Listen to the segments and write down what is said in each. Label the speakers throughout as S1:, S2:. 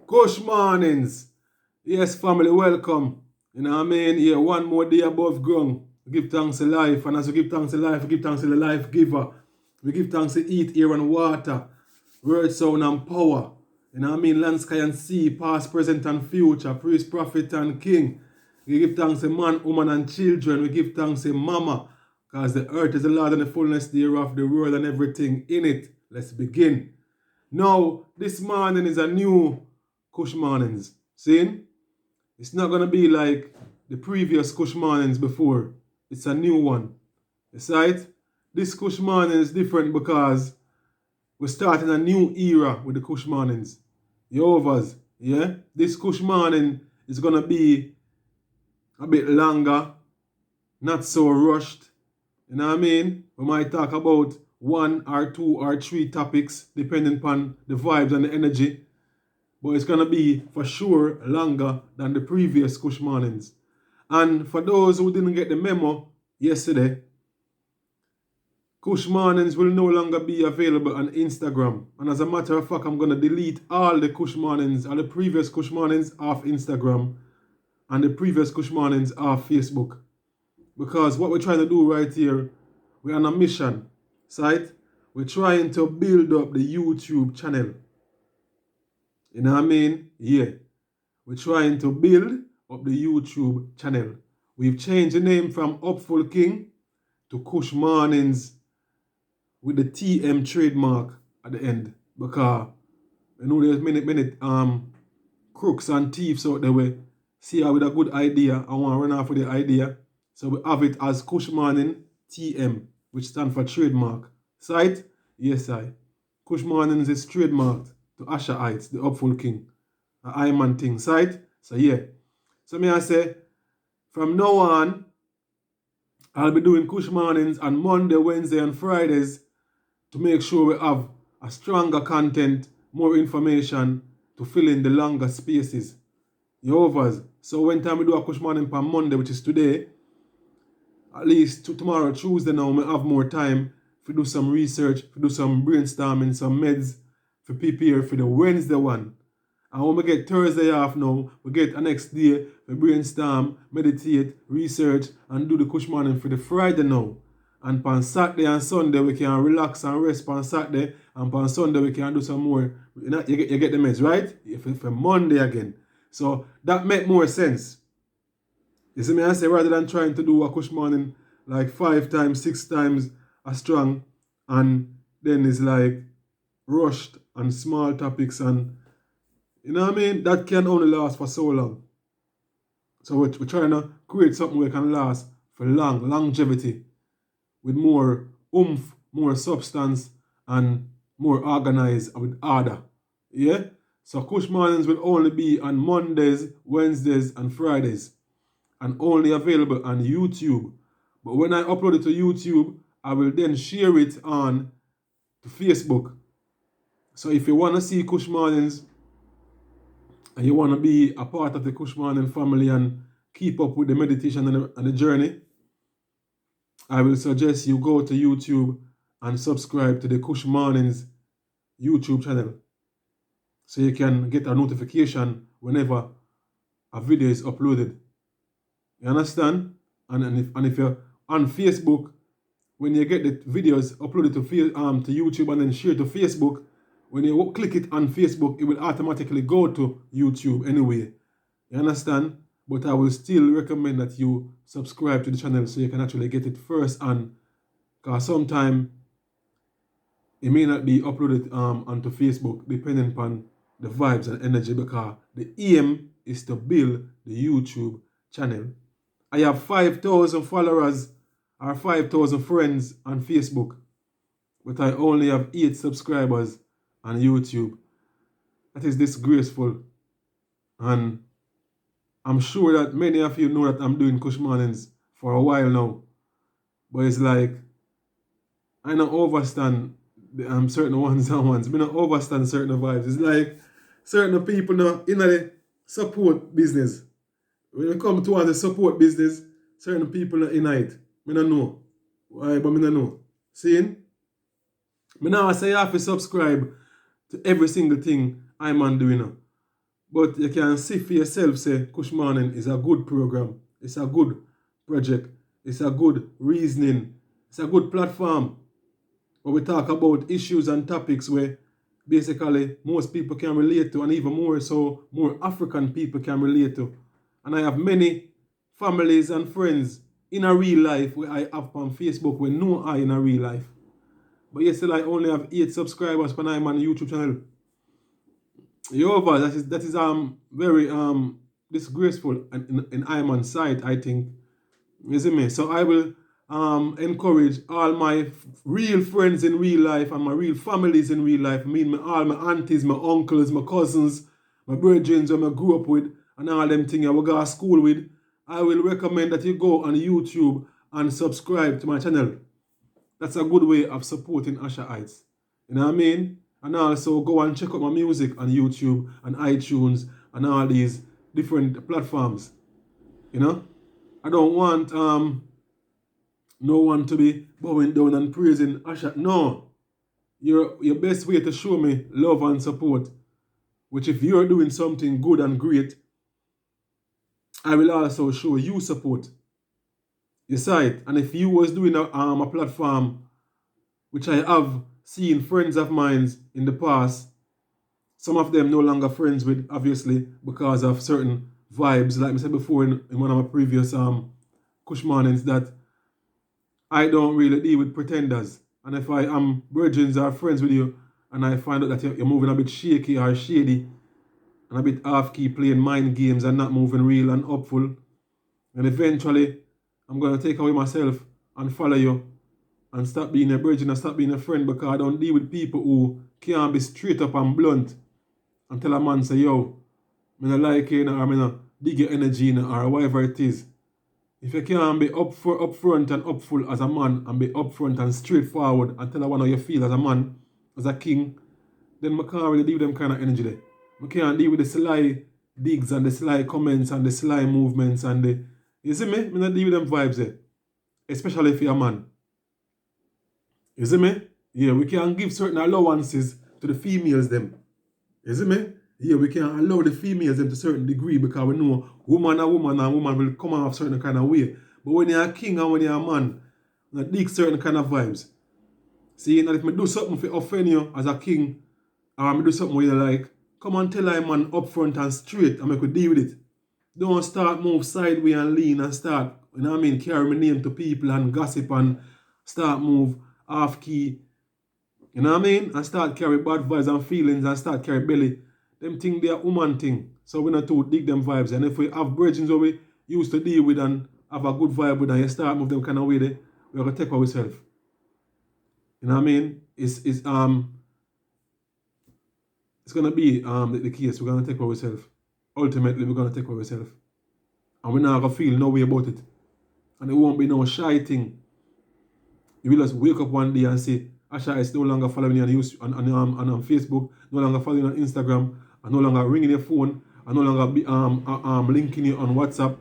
S1: Kush Mawningz. Yes, family, welcome. You know what I mean? Yeah, one more day above ground. We give thanks to life. And as we give thanks to life, we give thanks to the life giver. We give thanks to eat, air, and water. Word, sound, and power. You know what I mean? Land, sky, and sea, past, present, and future, priest, prophet, and king. We give thanks to man, woman, and children. We give thanks to mama. Because the earth is the Lord and the fullness thereof, the world and everything in it. Let's begin. Now, this morning is a new Kush Mawningz. See? It's not going to be like the previous Kush Mawningz before. It's a new one. You see it? This Kush Mawningz is different because we're starting a new era with the Kush Mawningz. Yehovah's, yeah? This Kush Mawningz is going to be a bit longer, not so rushed. You know what I mean? We might talk about 1 or 2 or 3 topics depending upon the vibes and the energy. But it's going to be for sure longer than the previous Kush Mawningz. And for those who didn't get the memo yesterday, Kush Mawningz will no longer be available on Instagram. And as a matter of fact, I'm going to delete all the Kush Mawningz, all the previous Kush Mawningz off Instagram and the previous Kush Mawningz off Facebook. Because what we're trying to do right here, we're on a mission, right? We're trying to build up the YouTube channel. You know what I mean? Yeah. We're trying to build up the YouTube channel. We've changed the name from Upfull King to Kush Mawningz with the TM trademark at the end. Because you know there's many crooks and thieves out there who see her with a good idea and want to run off with the idea. So we have it as Kush Mawningz TM, which stands for trademark. Sight? Yes, I. Kush Mawningz is trademarked to Asher Heights, the Upfull King. A Iman thing, sight? So yeah. So me I say, from now on, I'll be doing Kush Mawningz on Monday, Wednesday, and Fridays to make sure we have a stronger content, more information to fill in the longer spaces. Yehovah's. So when time we do a Kush Mawningz on Monday, which is today, at least tomorrow, Tuesday now, we have more time to do some research, to do some brainstorming, some meds, to prepare for the Wednesday one. And when we get Thursday off now, we get the next day, we brainstorm, meditate, research, and do the Kush Mawningz for the Friday now. And on Saturday and Sunday, we can relax and rest on Saturday, and on Sunday, we can do some more. You get the meds, right? For Monday again. So that make more sense. You see me, I say, rather than trying to do a Kush Mawningz like 5 times, 6 times as strong, and then it's like rushed and small topics, and you know what I mean? That can only last for so long. So we're trying to create something that can last for longevity, with more oomph, more substance, and more organized with order. Yeah? So Kush Mawningz will only be on Mondays, Wednesdays, and Fridays, and only available on YouTube. But when I upload it to YouTube, I will then share it on to Facebook. So if you want to see Kush Mawningz and you want to be a part of the Kush Mawningz family and keep up with the meditation and the journey, I will suggest you go to YouTube and subscribe to the Kush Mawningz YouTube channel, so you can get a notification whenever a video is uploaded. You understand? And if you're on Facebook, when you get the videos uploaded to YouTube and then share to Facebook, when you click it on Facebook, it will automatically go to YouTube anyway. You understand? But I will still recommend that you subscribe to the channel so you can actually get it first on, because sometimes it may not be uploaded onto Facebook depending upon the vibes and energy, because the aim is to build the YouTube channel. I have 5,000 followers or 5,000 friends on Facebook, but I only have 8 subscribers on YouTube. That is disgraceful. And I'm sure that many of you know that I'm doing Kush Mawningz for a while now. But it's like, I don't overstand certain ones and ones. I don't overstand certain vibes. It's like certain people now in the support business. When it comes to the support business, certain people are in it. I don't know. Why, but I don't know. Seeing? I now say you have to subscribe to every single thing I'm on doing now. But you can see for yourself, say, Kush Morning is a good program. It's a good project. It's a good reasoning. It's a good platform where we talk about issues and topics where basically most people can relate to, and even more so, more African people can relate to. And I have many families and friends in a real life where I have on Facebook where know I in a real life. But yet still I only have 8 subscribers when I'm on the YouTube channel. However, that is very disgraceful in Iman's side, I think. You see me? So I will encourage all my real friends in real life and my real families in real life. I mean, all my aunties, my uncles, my cousins, my brethren who I grew up with, and all them things I will go to school with. I will recommend that you go on YouTube and subscribe to my channel. That's a good way of supporting Ashaites. You know what I mean? And also go and check out my music on YouTube and iTunes and all these different platforms. You know? I don't want no one to be bowing down and praising Asha. No. Your best way to show me love and support, which if you're doing something good and great, I will also show you support. You see it? And if you was doing a platform, which I have seen friends of mine in the past, some of them no longer friends with, obviously, because of certain vibes, like I said before in one of my previous Kush Mornings, that I don't really deal with pretenders. And if I am virgins or friends with you, and I find out that you're moving a bit shaky or shady, and a bit off-key, playing mind games and not moving real and upful, and eventually I'm going to take away myself and follow you and stop being a virgin and stop being a friend, because I don't deal with people who can't be straight up and blunt and tell a man, say, yo, I don't like you, or I don't dig your energy, or whatever it is. If you can't be upfront and upful as a man, and be upfront and straightforward and tell a one how you feel as a man, as a king, then I can't really deal with them kind of energy there. I can't deal with the sly digs and the sly comments and the sly movements and the... You see me? I don't deal with them vibes there. Especially if you're a man. You see me? Yeah, we can give certain allowances to the females them. You see me? Yeah, we can allow the females them to a certain degree, because we know woman and woman will come off certain kind of way. But when you're a king and when you're a man, you dig certain kind of vibes. See, and if I do something to offend you as a king, or I do something where you like, come and tell a man upfront and straight, and I could deal with it. Don't start move sideways and lean and start, you know what I mean, carry my name to people and gossip and start move off key. You know what I mean? And start carry bad vibes and feelings and start carry belly. Them thing they are woman thing. So we not to dig them vibes. And if we have bridges where we used to deal with and have a good vibe with, and you start move them kind of way there, we're gonna take ourselves. You know what I mean? It's gonna be the case. We're gonna take ourselves. Ultimately, we're gonna take ourselves. And we're not gonna feel no way about it. And it won't be no shy thing. You will just wake up one day and say, Asha is no longer following you on Facebook, no longer following you on Instagram, and no longer ringing your phone, and no longer be, linking you on WhatsApp.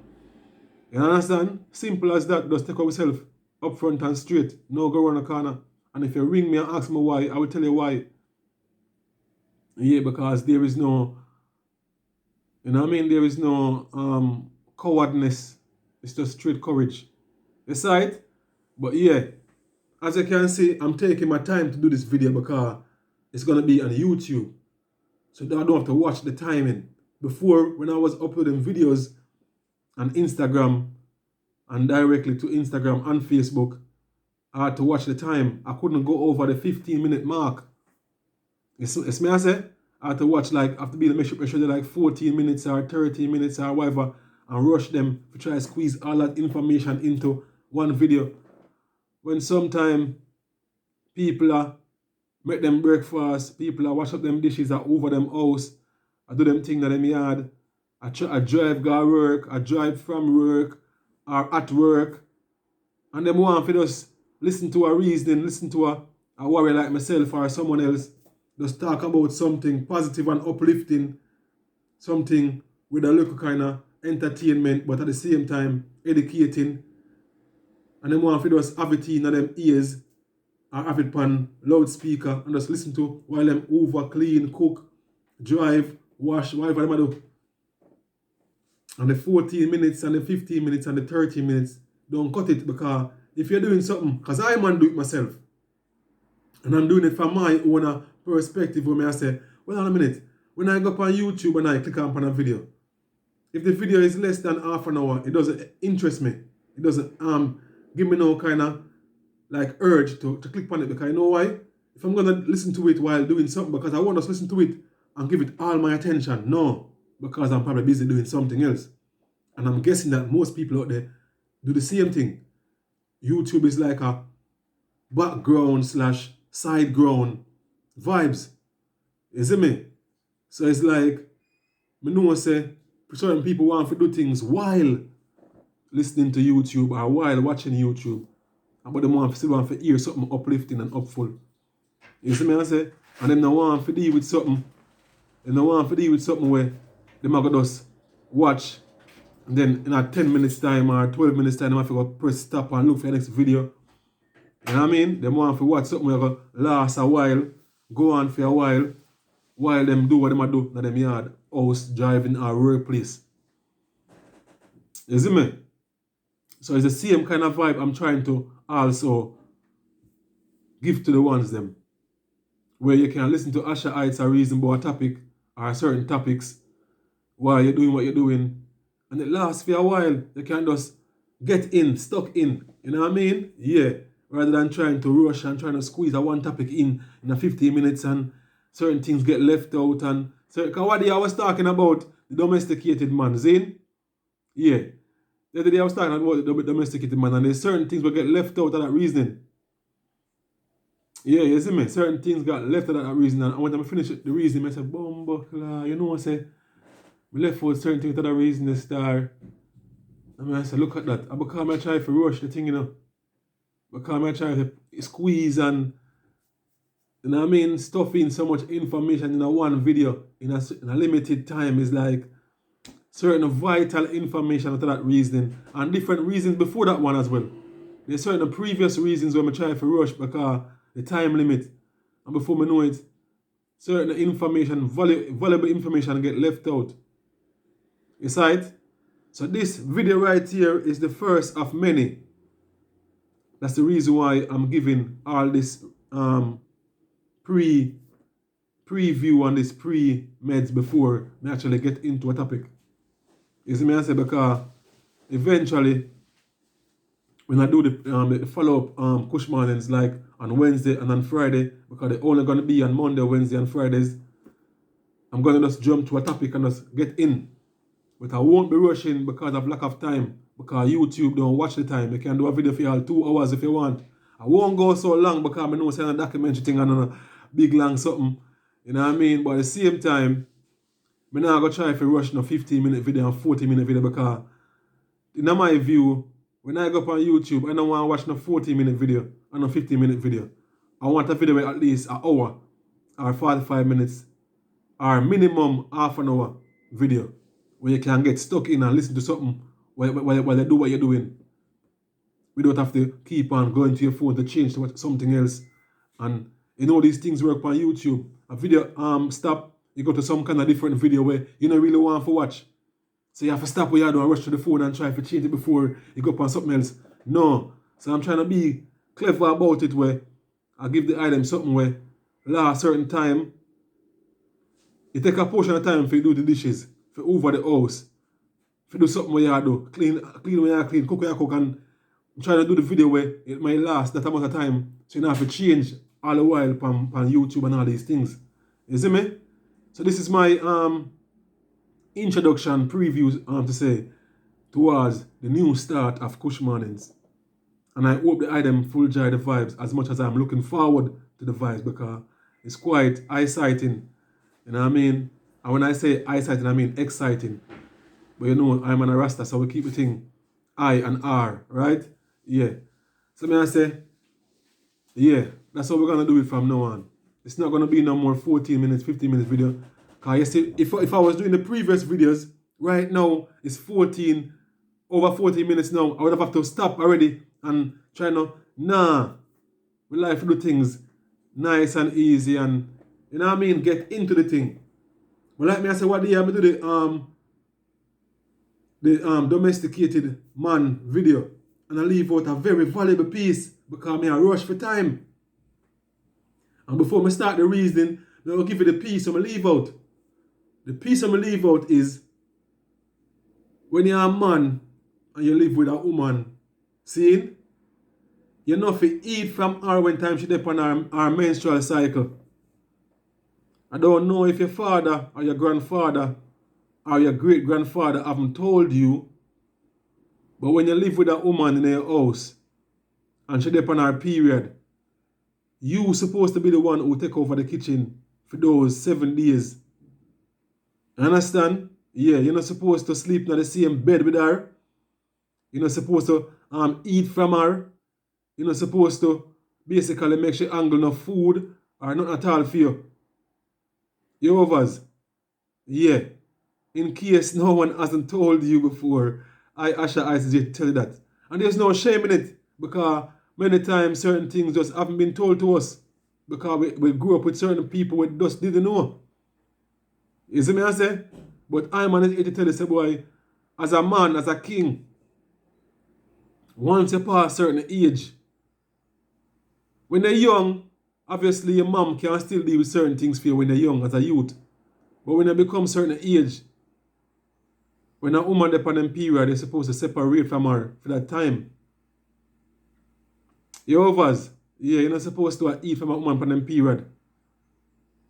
S1: You understand? Simple as that. Just take ourselves up front and straight. No go around the corner. And if you ring me and ask me why, I will tell you why. Yeah, because there is no, you know what I mean? There is no cowardness. It's just straight courage. You see it? But yeah, as you can see, I'm taking my time to do this video because it's going to be on YouTube. So I don't have to watch the timing. Before, when I was uploading videos on Instagram and directly to Instagram and Facebook, I had to watch the time. I couldn't go over the 15-minute mark. It's me I say, I had to watch like, have to be make sure they're like 14 minutes or 30 minutes or whatever, and rush them to try to squeeze all that information into one video. When sometimes people make them breakfast, people wash up them dishes or over them house, I do them things in them yard, I drive go work, I drive from work or at work, and them want to just listen to a reasoning, listen to a warrior like myself or someone else, just talk about something positive and uplifting, something with a little kind of entertainment, but at the same time educating. And them want to just have it in them ears or have it on loudspeaker and just listen to while them over, clean, cook, drive, wash, whatever them do. And the 14 minutes and the 15 minutes and the 30 minutes, don't cut it, because if you're doing something, because I man do it myself, and I'm doing it from my own perspective, where I say, well, on a minute, when I go up on YouTube and I click on a video, if the video is less than half an hour, it doesn't interest me. It doesn't give me no kind of like urge to click on it, because you know why? If I'm gonna listen to it while doing something, because I want to listen to it and give it all my attention, no, because I'm probably busy doing something else. And I'm guessing that most people out there do the same thing. YouTube is like a background / side ground vibes. You see me? So it's like, I know say certain people want to do things while listening to YouTube or while watching YouTube. But they still want to hear something uplifting and upful. You see me I say? And then they want to deal with something. And they want to deal with something where they might just watch. And then in a 10 minutes time or 12 minutes time, they have to go press stop and look for the next video. You know what I mean? They want to watch something that last a while, go on for a while them do what they do in them yard, house, driving, or workplace. You see me? So it's the same kind of vibe I'm trying to also give to the ones them. Where you can listen to Asha Heights or reason about a topic or certain topics while you're doing what you're doing. And it lasts for a while. You can just get in, stuck in. You know what I mean? Yeah. Rather than trying to rush and trying to squeeze a one topic in a 15 minutes and certain things get left out. And so, because what day I was talking about the domesticated man, Zane? Yeah. The other day I was talking about the domesticated man, and there's certain things will get left out of that reasoning. Yeah, you see me? Certain things got left out of that reasoning. And when I finish the reasoning, I said, Bumbuckler, you know, I say, we left out certain things out of that reasoning star. I said, look at that. Because I try to rush the thing, you know. Because I try to squeeze and, you know what I mean, stuff in so much information in a one video in a limited time is like certain vital information out of that reasoning and different reasons before that one as well. There's certain previous reasons where I try to rush because the time limit, and before I know it, certain information, valuable information get left out. You see it? So this video right here is the first of many. That's the reason why I'm giving all this preview and this pre-meds before I actually get into a topic. You see me I say, because eventually when I do the follow-up Kush Mawningz like on Wednesday and on Friday, because they're only going to be on Monday, Wednesday and Fridays, I'm going to just jump to a topic and just get in. But I won't be rushing because of lack of time. Because YouTube don't watch the time. You can do a video for y'all 2 hours if you want. I won't go so long because I know it's a documentary thing and a big long something. You know what I mean? But at the same time, I'm not going to try to rush no 15-minute video and 40-minute video, because in my view, when I go up on YouTube, I don't want to watch no 40-minute video and no 15-minute video. I want a video with at least an hour or 45 minutes or minimum half an hour video where you can get stuck in and listen to something while you do what you're doing. We don't have to keep on going to your phone to change to something else. And you know these things work on YouTube. A video stop, you go to some kind of different video where you don't really want to watch. So you have to stop what you're doing and rush to the phone and try to change it before you go up on something else. No. So I'm trying to be clever about it where I give the item something where last certain time, you take a portion of time for you do the dishes, for over the house, for do something where you do, clean where you clean, cook where you cook, and I'm trying to do the video where it might last that amount of time, so you don't have to change all the while on YouTube and all these things. You see me? So this is my introduction preview to say towards the new start of Kush Mawningz. And I hope the item FULLJOY the vibes as much as I'm looking forward to the vibes, because it's quite exciting. You know what I mean? And when I say exciting, I mean exciting. But you know, I'm an Rasta, so we keep the thing I and R, right? Yeah. So I say, yeah, that's how we're going to do it from now on. It's not going to be no more 14 minutes, 15 minutes video. Because you see, if I was doing the previous videos, right now, it's over 14 minutes now. I would have to stop already and try to, we like to do things nice and easy and, you know what I mean, get into the thing. But like me, I say, what do you have to do the domesticated man video and I leave out a very valuable piece because I rush for time. And before I start the reasoning, I'll give you the piece I'm leave out. The piece I'm leave out is when you're a man and you live with a woman, seeing, you know if you eat from her when time she dep on her menstrual cycle. I don't know if your father or your grandfather or your great-grandfather haven't told you, but when you live with a woman in your house and she dep on her period, you supposed to be the one who take over the kitchen for those 7 days. You understand? Yeah, you're not supposed to sleep in the same bed with her. You're not supposed to eat from her. You're not supposed to basically make she angle no food or not at all for you. You overs? Yeah. In case no one hasn't told you before, I, Asha ICJ, tell you that. And there's no shame in it because many times certain things just haven't been told to us because we grew up with certain people we just didn't know. You see me I say? But I'm here to tell you, say boy, as a man, as a king, once you pass a certain age, when you're young, obviously your mom can still deal with certain things for you when you're young as a youth. But when you become certain age, when a woman dep on them period, you're supposed to separate from her for that time. You overs? Yeah, you're not supposed to eat from a woman on them period.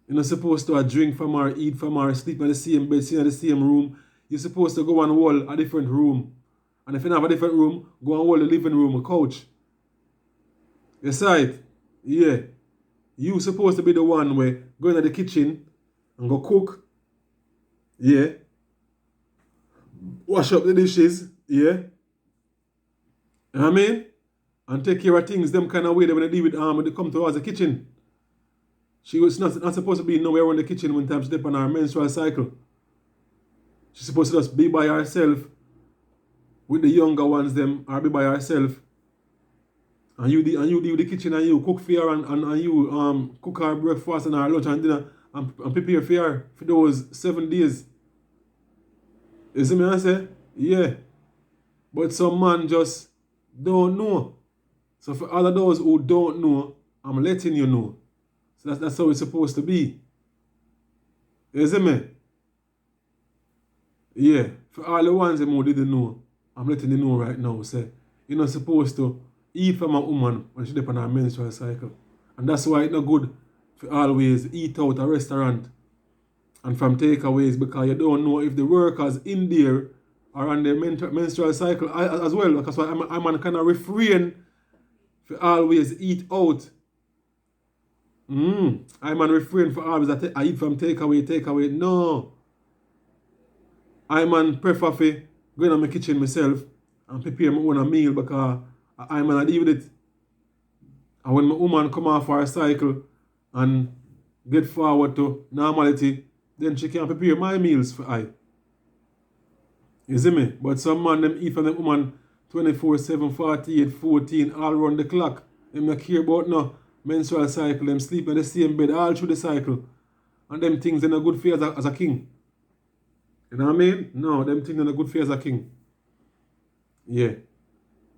S1: You're not supposed to drink from her, eat from her, sleep in the same bed, sit in the same room. You're supposed to go and wall a different room. And if you don't have a different room, go and wall the living room, a couch. You see it? Yeah. You're supposed to be the one where go into the kitchen and go cook. Yeah. Wash up the dishes. Yeah. You know what I mean? And take care of things them kind of way that when they deal with when they come towards the kitchen. She was not supposed to be nowhere in the kitchen when time she dep on her menstrual cycle. She's supposed to just be by herself with the younger ones them, or be by herself. And you deal with the kitchen and you cook for her and you cook her breakfast and her lunch and dinner and prepare for her for those 7 days. You see me I say? Yeah. But some man just don't know. So for all of those who don't know, I'm letting you know. So that's how it's supposed to be. You see me? Yeah. For all the ones who didn't know, I'm letting you know right now. Say, you're not supposed to eat from a woman when she's on her menstrual cycle. And that's why it's not good for always eat out a restaurant and from takeaways because you don't know if the workers in there are on their menstrual cycle as well. That's why I'm kind of refrain for always eat out. I'm refrain for always I eat from takeaway. No. I'm prefer for going to my kitchen myself and prepare my own meal because I'm gonna deal with it. And when my woman come off her cycle and get forward to normality, then she can prepare my meals for I. You see me? But some man them eat from them woman 24/7, 48, 14, all around the clock. Them not care about no menstrual cycle. Them sleep in the same bed all through the cycle. And them things are not good for you as a king. You know what I mean? No, them things are not good for you as a king. Yeah.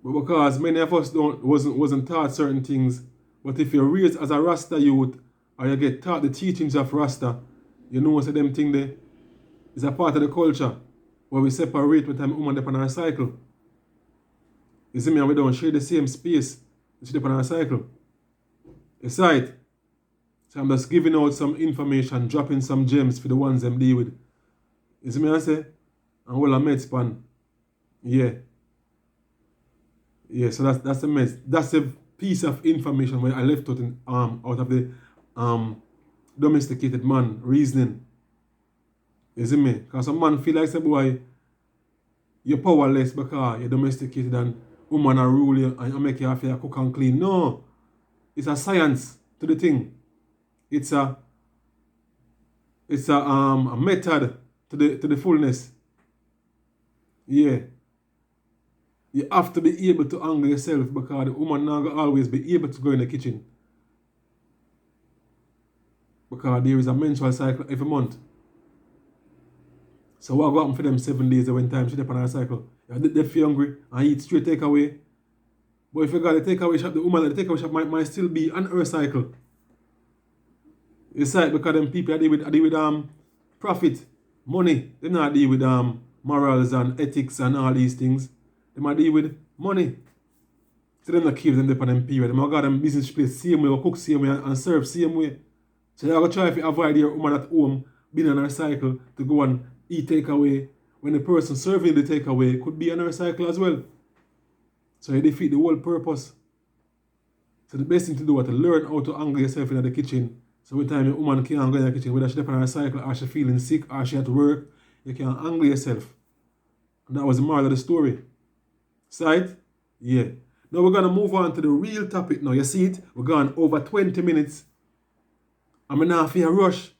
S1: But because many of us wasn't taught certain things, but if you're raised as a Rasta youth or you get taught the teachings of Rasta, you know so them thing there is a part of the culture where we separate when time woman dep on our cycle. You see me, and we don't share the same space she dep on our cycle. You see it? So I'm just giving out some information, dropping some gems for the ones them deal with. You see me I say? And all a med span. Yeah. Yeah, so that's the mess. That's a piece of information where I left out out of the domesticated man reasoning. You see me? Because some man feel like say boy, you're powerless because you're domesticated and woman are rule you and make you have to cook and clean. No. It's a science to the thing. It's a method to the fullness. Yeah. You have to be able to angle yourself because the woman now will always be able to go in the kitchen. Because there is a menstrual cycle every month. So what go happen for them 7 days when time she dip on her cycle? They feel hungry and eat straight takeaway. But if you got the takeaway shop, the woman at the takeaway shop might still be on her cycle. It's like because them people are deal with profit, money. They not deal with morals and ethics and all these things. They might deal with money. So them not keep them there on them period. They might got them business place same way, or cook same way and serve same way. So you're going to try to avoid your woman at home being on her cycle to go and eat takeaway when the person serving the takeaway could be on her cycle as well. So you defeat the whole purpose. So the best thing to do is to learn how to angle yourself in the kitchen. So every time your woman can't go in the kitchen, whether she's on her cycle or she's feeling sick or she at work, you can angle yourself. And that was the moral of the story. Sight? Yeah. Now we're going to move on to the real topic now. You see it? We're going over 20 minutes. I'm not for a rush.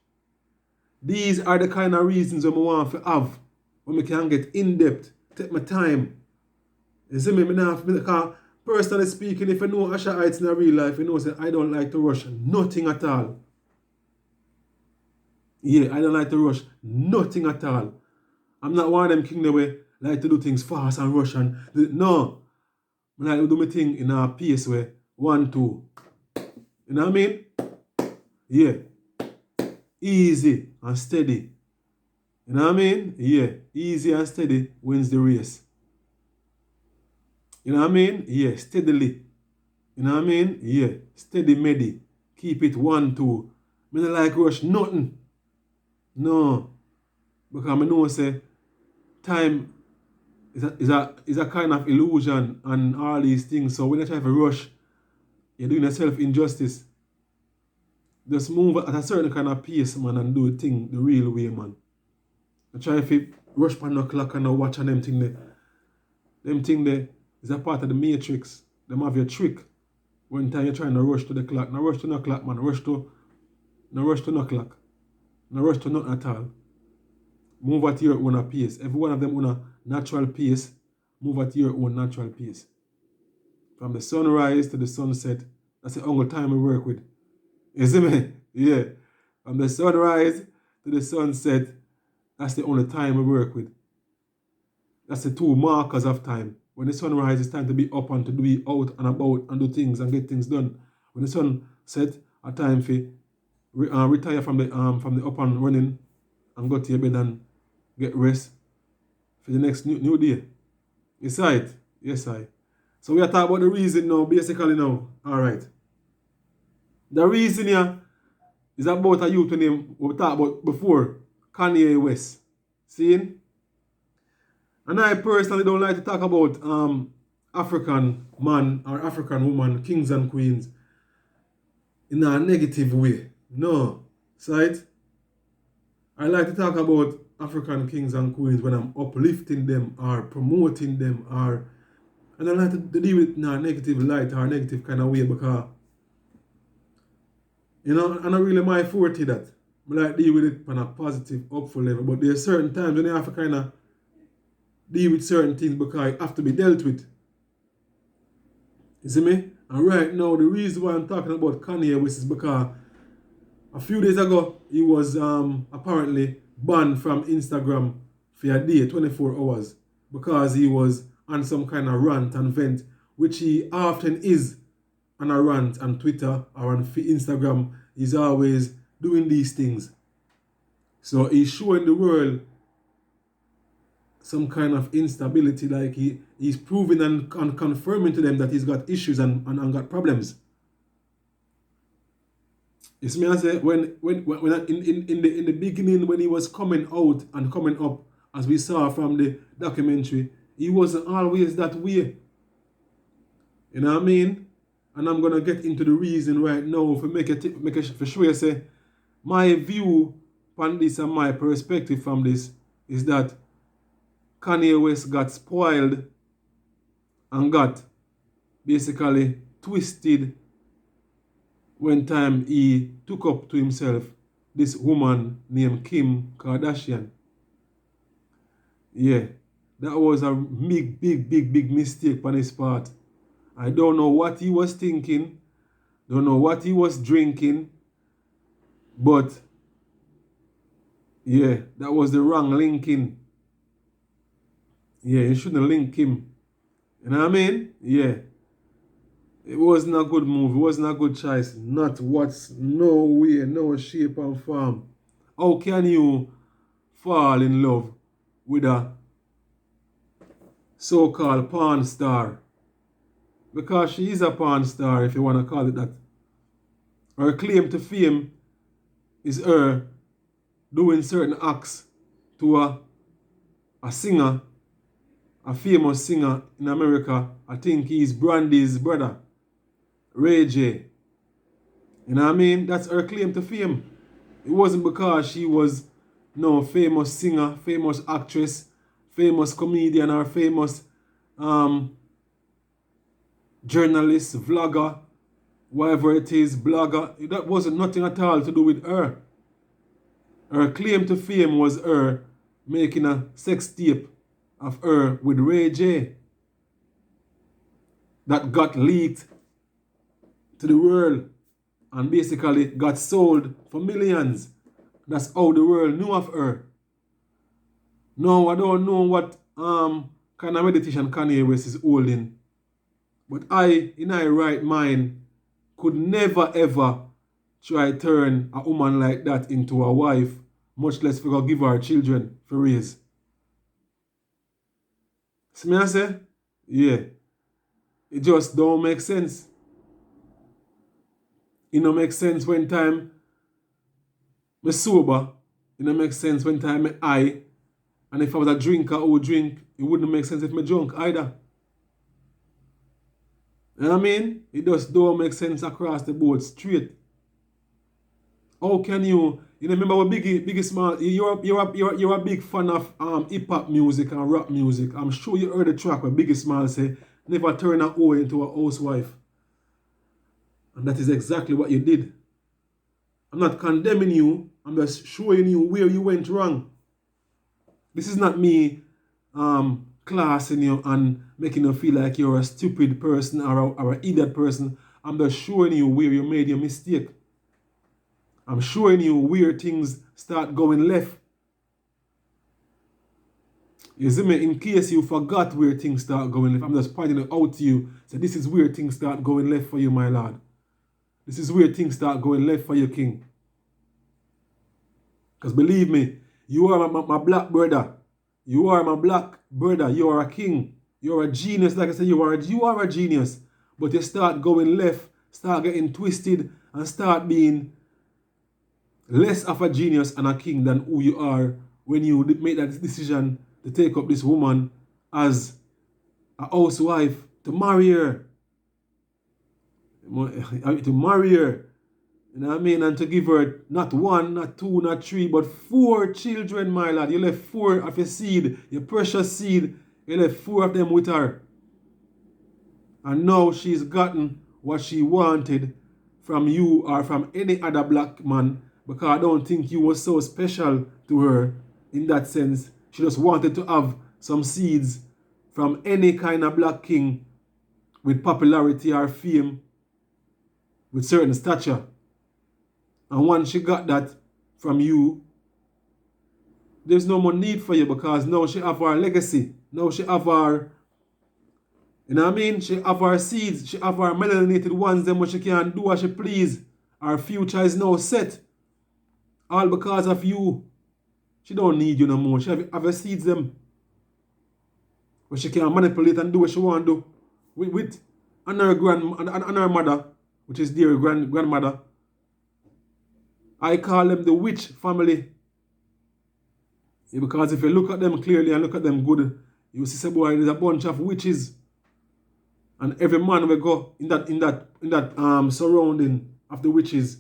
S1: These are the kind of reasons I want to have when we can get in depth, take my time. You see me? Because personally speaking, if you know Ashaites in real life, you know that I don't like to rush nothing at all. Yeah, I don't like to rush nothing at all. I'm not one of them king the way like to do things fast and rush and no. I like to do my thing in a pace way. 1, 2. You know what I mean? Yeah. Easy and steady. You know what I mean? Yeah. Easy and steady wins the race. You know what I mean? Yeah. Steadily. You know what I mean? Yeah. Steady, medi. Keep it 1, 2. I don't like rush nothing. No. Because I know say time is a kind of illusion and all these things. So when you try to rush, you're doing yourself injustice. Just move at a certain kind of pace, man, and do the thing the real way, man. I try to rush on the clock and watch on them thing there. Them thing there is a part of the matrix. Them have your trick. When time you're trying to rush to the clock. No rush to no clock, man. No rush to no clock. No rush to nothing at all. Move at your own pace. Every one of them on a natural pace. Move at your own natural pace. From the sunrise to the sunset, that's the only time we work with. You see me? Yeah. From the sunrise to the sunset, that's the only time we work with. That's the 2 markers of time. When the sun rises, it's time to be up and to be out and about and do things and get things done. When the sun sets, a time for retire from the up and running and go to your bed and get rest for the next new day. You see it? Yes, I. So we are talking about the reason now, basically now. Alright. The reason here is about a youth name we talked about before. Kanye West. See? And I personally don't like to talk about African man or African woman, kings and queens, in a negative way. No. Right? I like to talk about African kings and queens when I'm uplifting them or promoting them and I like to deal with it in a negative light or a negative kind of way because you know, I'm not really my forte that. I like to deal with it on a positive, upful level. But there are certain times when you have to kind of deal with certain things because it have to be dealt with. You see me? And right now, the reason why I'm talking about Kanye West is because a few days ago, he was apparently banned from Instagram for a day, 24 hours, because he was on some kind of rant and vent, which he often is on a rant on Twitter or on Instagram. He's always doing these things. So he's showing the world some kind of instability, like he's proving and confirming to them that he's got issues and got problems. You see me, I say, when in the beginning, when he was coming out and coming up, as we saw from the documentary, he wasn't always that way. You know what I mean? And I'm gonna get into the reason right now for make it for sure. Say my view on this and my perspective from this is that Kanye West got spoiled and got basically twisted when time he took up to himself this woman named Kim Kardashian. Yeah, that was a big mistake on his part. I don't know what he was thinking, don't know what he was drinking, but yeah, that was the wrong linking. Yeah, you shouldn't link him. You know what I mean? Yeah. It wasn't a good move. It wasn't a good choice. Not what's no way, no shape and form. How can you fall in love with a so-called porn star? Because she is a porn star, if you want to call it that. Her claim to fame is her doing certain acts to a singer, a famous singer in America. I think he's Brandy's brother, Ray J. You know what I mean? That's her claim to fame. It wasn't because she was no famous singer, famous actress, famous comedian, or famous journalist, vlogger, whatever it is, blogger. That wasn't nothing at all to do with her. Her claim to fame was her making a sex tape of her with Ray J that got leaked to the world and basically got sold for millions. That's how the world knew of her. No, I don't know what kind of meditation Kanye West is holding. But I, in my right mind, could never ever try turn a woman like that into a wife, much less for give her children for raise. See me I say? Yeah. It just don't make sense. It don't make sense when time me sober. It don't make sense when time me high. And if I was a drinker who would drink, it wouldn't make sense if me drunk either. You know what I mean? It just don't make sense across the board straight. How can you remember what Biggie Small, you're a big fan of hip-hop music and rap music. I'm sure you heard the track where Biggie Small say, never turn a hoe into a housewife. And that is exactly what you did. I'm not condemning you, I'm just showing you where you went wrong. This is not me classing you and making you feel like you're a stupid person or an idiot person. I'm just showing you where you made your mistake. I'm showing you where things start going left. You see me, in case you forgot where things start going left, I'm just pointing it out to you. So this is where things start going left for you, my lord. This is where things start going left for you, king. Because believe me, you are my black brother. You are my black brother. You are a king. You are a genius. Like I said, you are a genius. But you start going left, start getting twisted, and start being less of a genius and a king than who you are when you make that decision to take up this woman as a housewife, to marry her. To marry her. You know what I mean? And to give her not one, not two, not three, but 4 children, my lad. You left 4 of your seed, your precious seed. You left 4 of them with her. And now she's gotten what she wanted from you or from any other black man, because I don't think you were so special to her in that sense. She just wanted to have some seeds from any kind of black king with popularity or fame, with certain stature. And once she got that from you, there's no more need for you, because now she have her legacy. Now she have her, you know what I mean? She have her seeds. She have her melanated ones, them what she can do as she please. Her future is now set. All because of you. She don't need you no more. She have her seeds them. But she can manipulate and do what she want to do. With and her mother, which is their grandmother. I call them the witch family. Yeah, because if you look at them clearly and look at them good, you will see, boy, there's a bunch of witches. And every man will go in that surrounding of the witches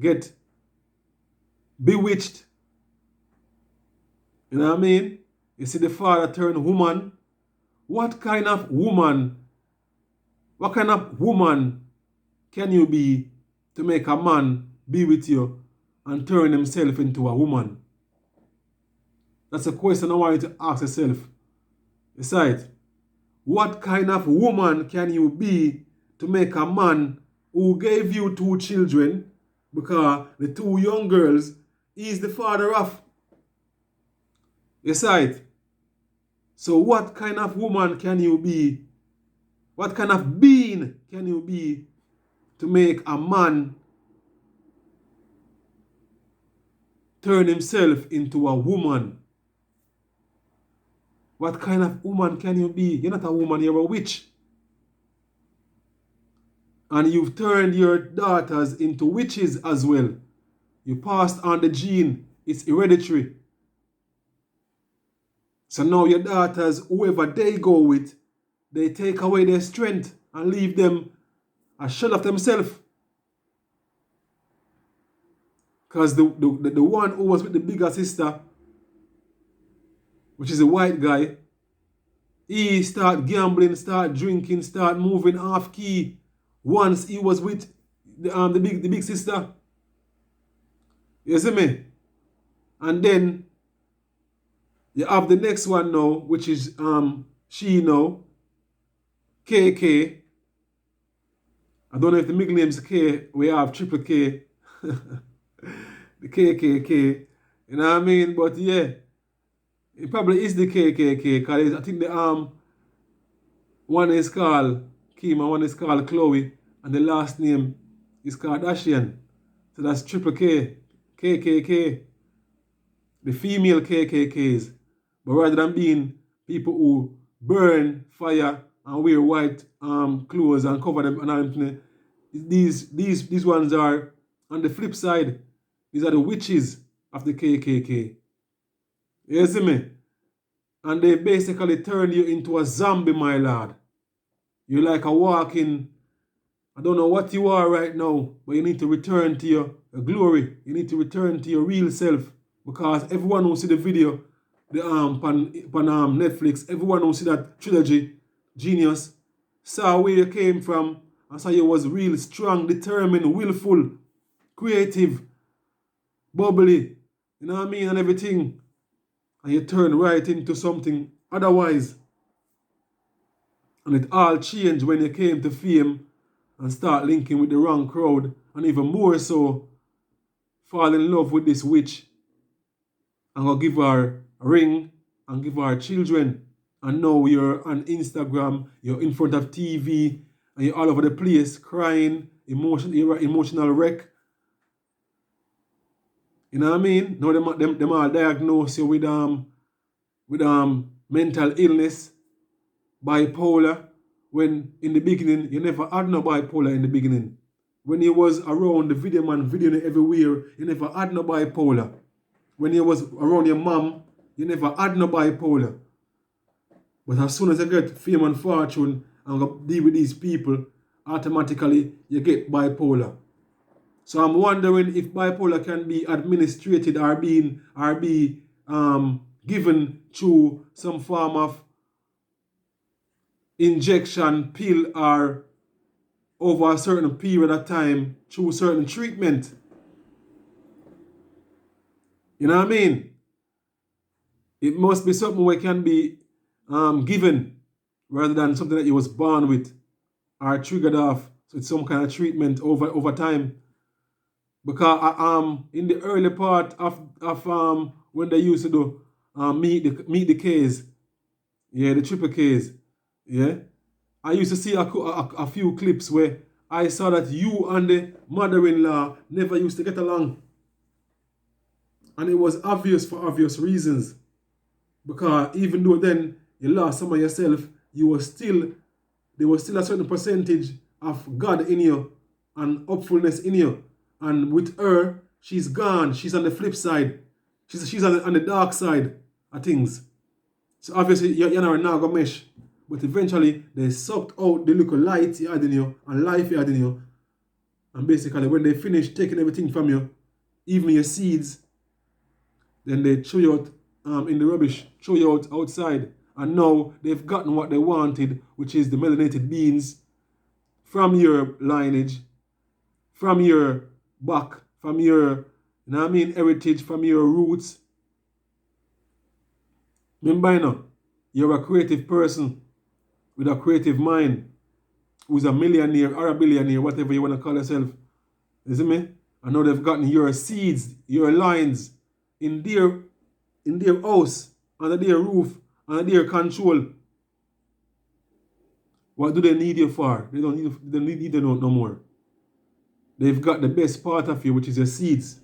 S1: get bewitched. You know what I mean? You see the father turn woman. What kind of woman can you be to make a man be with you and turn himself into a woman? That's a question I want you to ask yourself. Besides, what kind of woman can you be to make a man who gave you 2 children, because the 2 young girls he's the father of? You see it? So what kind of woman can you be? What kind of being can you be to make a man turn himself into a woman? What kind of woman can you be? You're not a woman, you're a witch. And you've turned your daughters into witches as well. You passed on the gene. It's hereditary. So now your daughters, whoever they go with, they take away their strength and leave them a shell of themselves. Because the one who was with the bigger sister, which is a white guy, he start gambling, start drinking, start moving off key once he was with the big sister. You see me? And then you have the next one now, which is she now, KK. I don't know if the middle name's K, we have triple K. The KKK. You know what I mean? But yeah, it probably is the KKK, because I think the one is called Kima, one is called Chloe, and the last name is Kardashian. So that's triple K, KKK. The female KKKs. But rather than being people who burn fire and wear white clothes and cover them and everything, these ones are on the flip side. These are the witches of the KKK. You see me? And they basically turn you into a zombie, my lord. You're like a walking, I don't know what you are right now, but you need to return to your glory. You need to return to your real self. Because everyone who see the video, the Netflix, everyone who see that trilogy, Genius, saw where you came from and saw you was real, strong, determined, willful, creative, bubbly, you know what I mean, and everything. And you turn right into something otherwise. And it all changed when you came to fame and start linking with the wrong crowd. And even more so, fall in love with this witch. And go give her a ring and give her children. And now you're on Instagram, you're in front of TV, and you're all over the place crying, you're an emotional wreck. You know what I mean? Now them all diagnose you with mental illness, bipolar, when in the beginning you never had no bipolar in the beginning. When you was around the video man videoing everywhere, you never had no bipolar. When you was around your mom, you never had no bipolar. But as soon as you get fame and fortune and go deal with these people, automatically you get bipolar. So I'm wondering if bipolar can be administrated or be given through some form of injection, pill, or over a certain period of time through certain treatment. You know what I mean? It must be something that can be given rather than something that you was born with or triggered off. So it's some kind of treatment over time. Because in the early part of when they used to do meet the K's, yeah, the triple K's, yeah, I used to see a few clips where I saw that you and the mother-in-law never used to get along. And it was obvious for obvious reasons. Because even though then you lost some of yourself, there was still a certain percentage of God in you and upfulness in you. And with her, she's gone. She's on the flip side. She's on the dark side of things. So obviously, you're not going to mesh. But eventually, they sucked out the little light you had in you and life you had in you. And basically, when they finish taking everything from you, even your seeds, then they throw you out in the rubbish, throw you out outside. And now they've gotten what they wanted, which is the melanated beings from your lineage, from your back, from your, you know what I mean, heritage, from your roots. Remember, you know, you're a creative person with a creative mind who's a millionaire or a billionaire, whatever you want to call yourself. You see me? I know they've gotten your seeds, your lines in their house, under their roof, and their control. What do they need you for? They don't need you no more. They've got the best part of you, which is your seeds.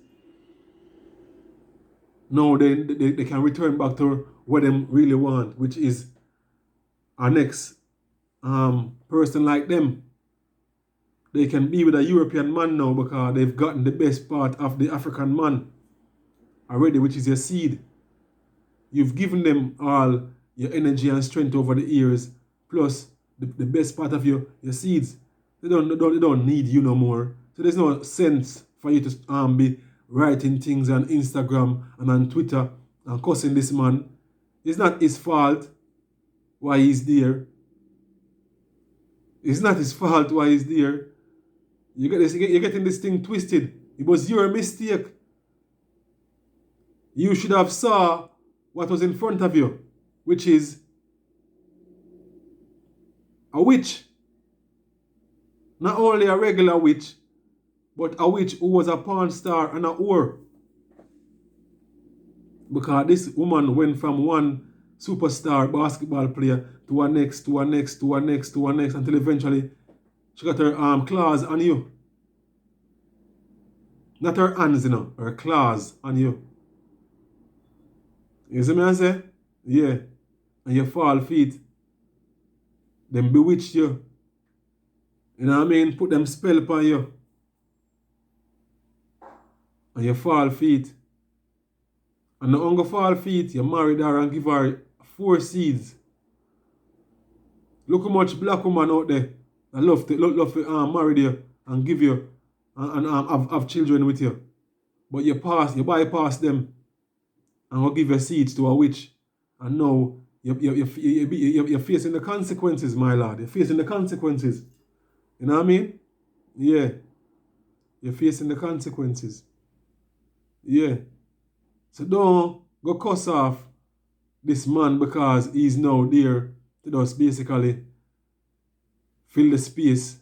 S1: Now they can return back to what they really want, which is our next person like them. They can be with a European man now because they've gotten the best part of the African man already, which is your seed. You've given them all your energy and strength over the years, plus the best part of your seeds. They don't need you no more. So there's no sense for you to be writing things on Instagram and on Twitter and cussing this man. It's not his fault why he's there. It's not his fault why he's there. You're getting this thing twisted. It was your mistake. You should have saw what was in front of you, which is a witch. Not only a regular witch, but a witch who was a porn star and a whore. Because this woman went from one superstar basketball player to a next, to a next, to a next, to a next, until eventually she got her claws on you. Not her hands, you know, her claws on you. You see me I say? Yeah. And you fall feet. Them bewitch you. You know what I mean? Put them spell upon you. And you fall feet. And the hunger fall feet, you married her and give her 4 seeds. Look how much black woman out there that love to marry you and give you and have children with you. But you bypass them and will give your seeds to a witch. And now you're facing the consequences, my lord. You're facing the consequences. You know what I mean? Yeah. You're facing the consequences. Yeah. So don't go cuss off this man because he's now there to just basically fill the space,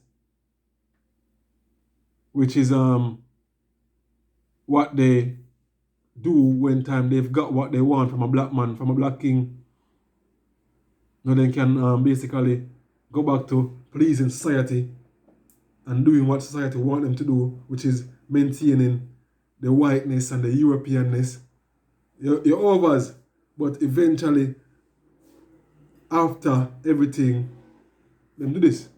S1: which is what they do when time they've got what they want from a black man, from a black king. Now they can basically go back to pleasing society and doing what society want them to do, which is maintaining the whiteness and the Europeanness. You're overs, but eventually, after everything, them do this.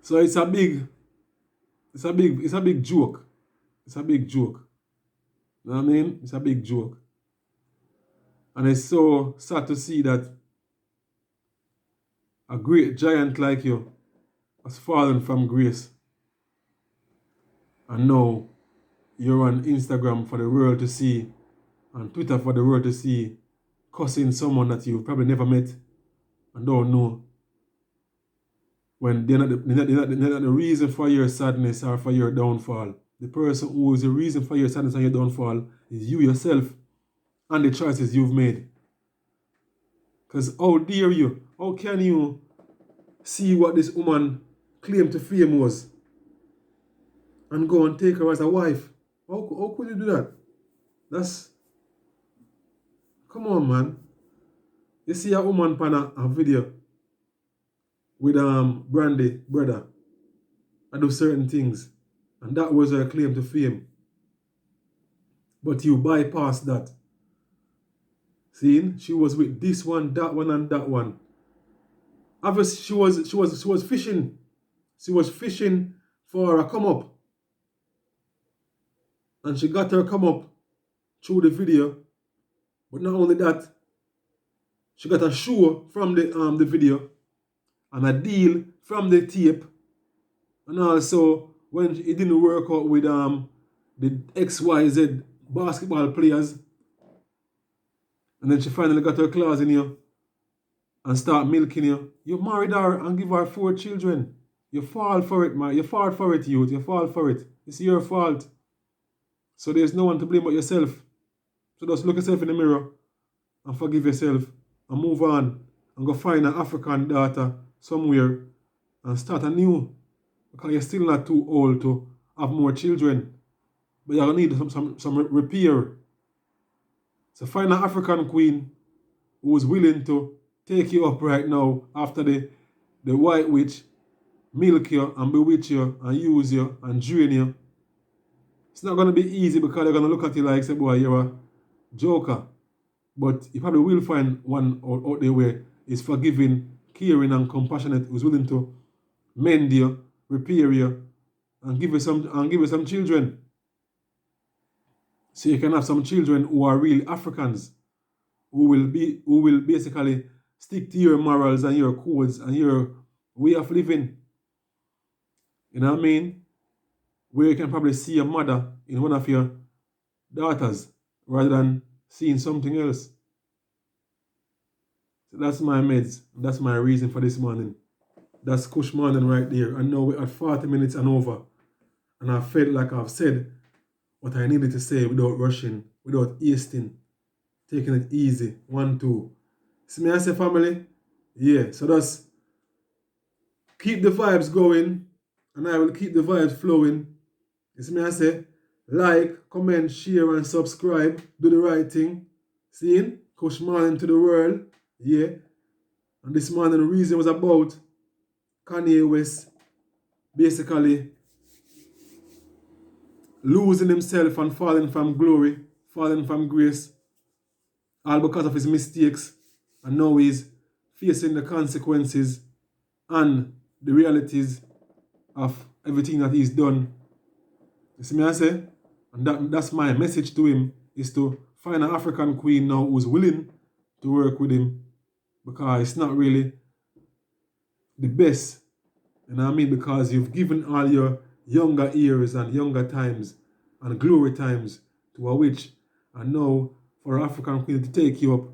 S1: So it's a big joke. It's a big joke. You know what I mean? It's a big joke. And it's so sad to see that a great giant like you has fallen from grace. And now you're on Instagram for the world to see, and Twitter for the world to see, cussing someone that you've probably never met and don't know. When they're not the reason for your sadness or for your downfall. The person who is the reason for your sadness and your downfall is you yourself and the choices you've made. Because how dare you? How can you see what this woman claimed to fame was and go and take her as a wife? How could you do that? That's... Come on, man. You see a woman pan a video with Brandy, brother, and do certain things. And that was her claim to fame. But you bypassed that. See? She was with this one, that one, and that one. Obviously, she was fishing. She was fishing for a come up. And she got her come up through the video. But not only that, she got a show from the video and a deal from the tape. And also, when it didn't work out with the XYZ basketball players, and then she finally got her claws in you and start milking you, you married her and give her 4 children. You fall for it, man. You fall for it, youth. You fall for it. It's your fault. So there's no one to blame but yourself. So just look yourself in the mirror and forgive yourself and move on and go find an African daughter somewhere and start anew. Because you're still not too old to have more children. But you're going to need some repair. So find an African queen who is willing to take you up right now after the white witch milk you and bewitch you and use you and drain you. It's not going to be easy because they're going to look at you like, say, boy, you're a joker. But you probably will find one out there where is forgiving, caring, and compassionate, who's willing to mend you, repair you, and give you some children. So you can have some children who are real Africans, who will basically stick to your morals and your codes and your way of living. You know what I mean? Where you can probably see a mother in one of your daughters rather than seeing something else. So that's my meds. That's my reason for this morning. That's Kush morning right there. And now we're at 40 minutes and over. And I felt like I've said what I needed to say without rushing, without hasting, taking it easy. 1, 2. See me I say, family? Yeah, so that's keep the vibes going and I will keep the vibes flowing. You see me I say? Like, comment, share and subscribe. Do the right thing. Seeing? Kush morning to the world. Yeah. And this morning the reason was about Kanye West basically losing himself and falling from glory, falling from grace, all because of his mistakes. And now he's facing the consequences and the realities of everything that he's done. You see me I say? And that's my message to him, is to find an African queen now who's willing to work with him, because it's not really the best. You know what I mean? Because you've given all your younger years and younger times and glory times to a witch, and now for an African queen to take you up.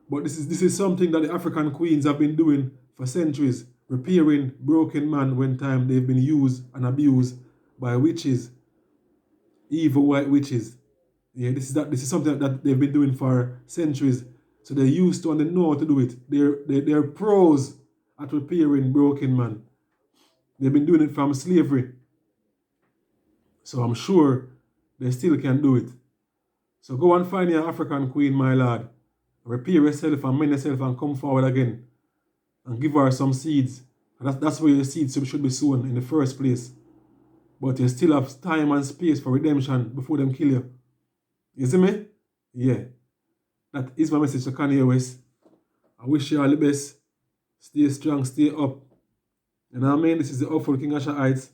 S1: But this is something that the African queens have been doing for centuries, repairing broken man when time they've been used and abused by witches, evil white witches. Yeah, this is something that they've been doing for centuries. So they're used to and they know how to do it. They're pros at repairing broken man. They've been doing it from slavery. So I'm sure they still can do it. So go and find your African queen, my lord. Repair yourself and mend yourself and come forward again. And give her some seeds. And that's where your seeds should be sown in the first place. But you still have time and space for redemption before them kill you. You see me? Yeah. That is my message to Kanye West. I wish you all the best. Stay strong, stay up. You know what I mean? This is the Upfull King Asha Heights.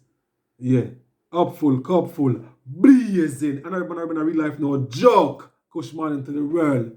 S1: Yeah. Upfull, cupful, blazing. And everybody in real life no joke. Kush morning to the world.